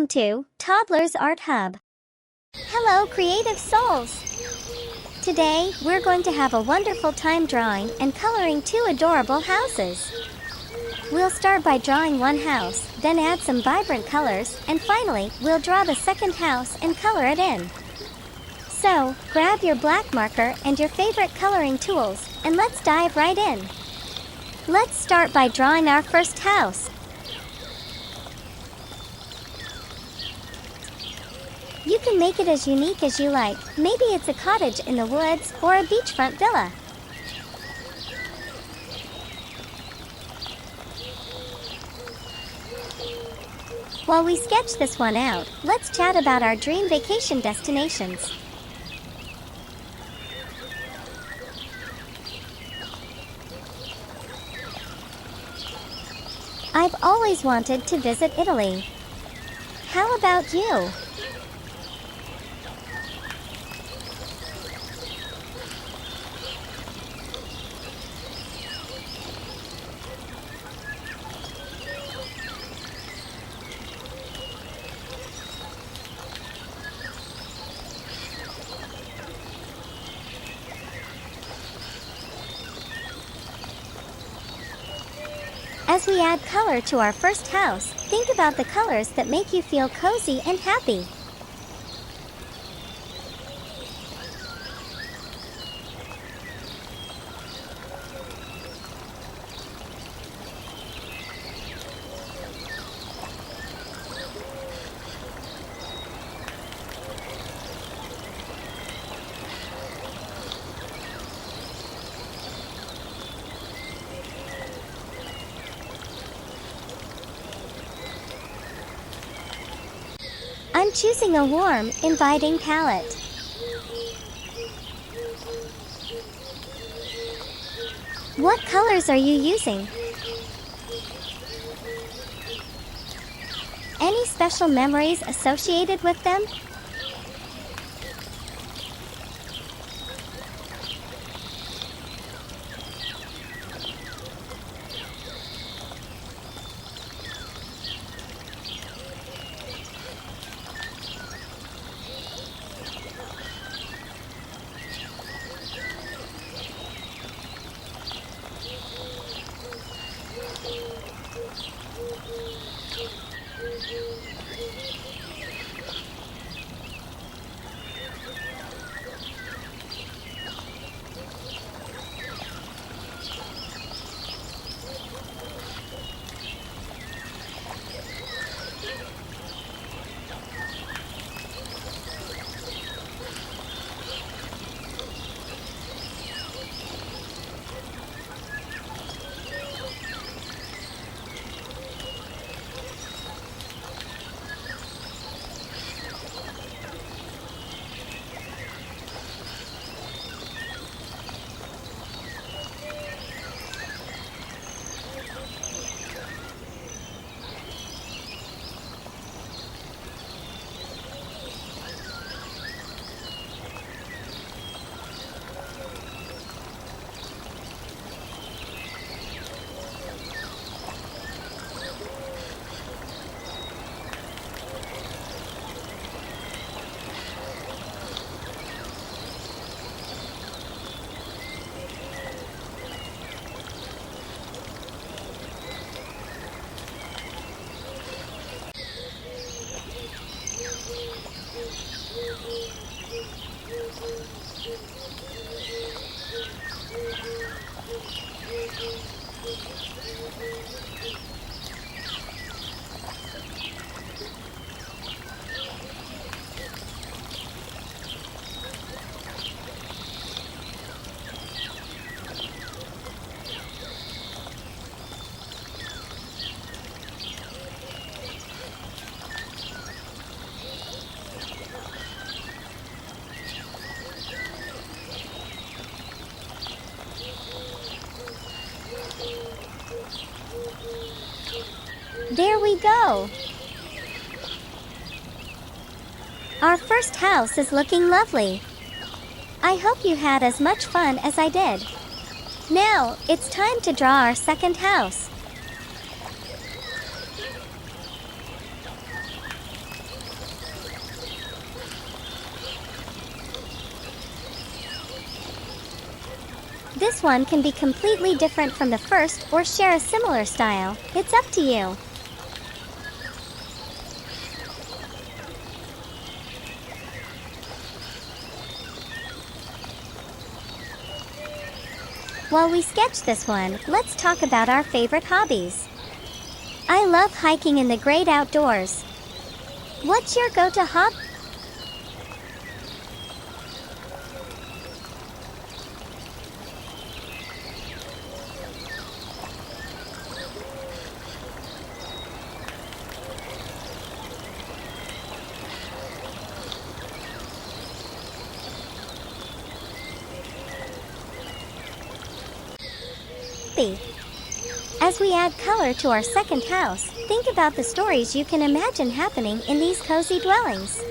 Welcome to Toddlers Art Hub. Hello, creative souls! Today, we're going to have a wonderful time drawing and coloring two adorable houses. We'll start by drawing one house, then add some vibrant colors, and finally, we'll draw the second house and color it in. So, grab your black marker and your favorite coloring tools, and let's dive right in. Let's start by drawing our first house. You can make it as unique as you like. Maybe it's a cottage in the woods or a beachfront villa. While we sketch this one out, let's chat about our dream vacation destinations. I've always wanted to visit Italy. How about you? As we add color to our first house, think about the colors that make you feel cozy and happy. I'm choosing a warm, inviting palette. What colors are you using? Any special memories associated with them? There we go! Our first house is looking lovely. I hope you had as much fun as I did. Now, it's time to draw our second house. This one can be completely different from the first or share a similar style. It's up to you. While we sketch this one, let's talk about our favorite hobbies. I love hiking in the great outdoors. What's your go-to hobby? As we add color to our second house, think about the stories you can imagine happening in these cozy dwellings.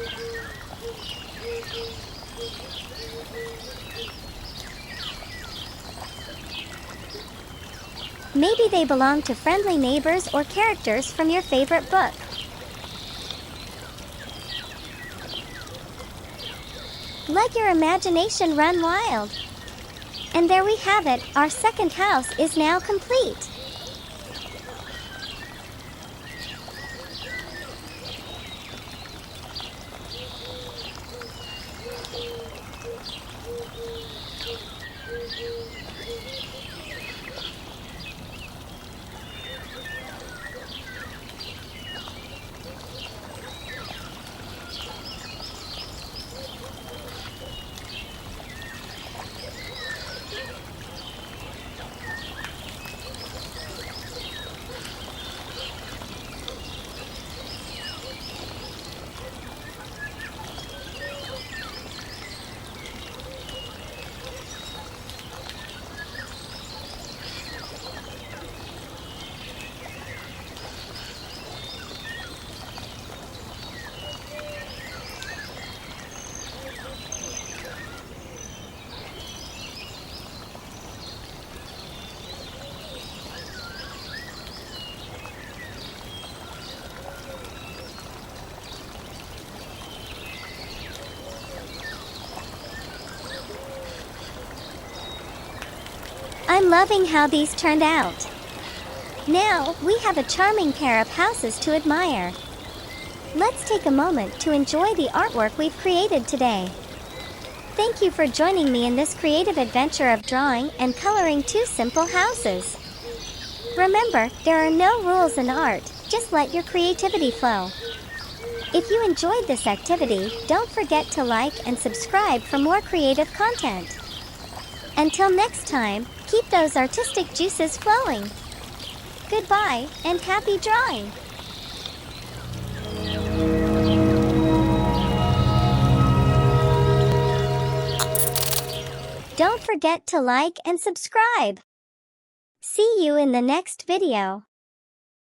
Maybe they belong to friendly neighbors or characters from your favorite book. Let your imagination run wild. And there we have it, our second house is now complete. I'm loving how these turned out. Now, we have a charming pair of houses to admire. Let's take a moment to enjoy the artwork we've created today. Thank you for joining me in this creative adventure of drawing and coloring two simple houses. Remember, there are no rules in art, just let your creativity flow. If you enjoyed this activity, don't forget to like and subscribe for more creative content. Until next time, keep those artistic juices flowing. Goodbye, and happy drawing! Don't forget to like and subscribe. See you in the next video.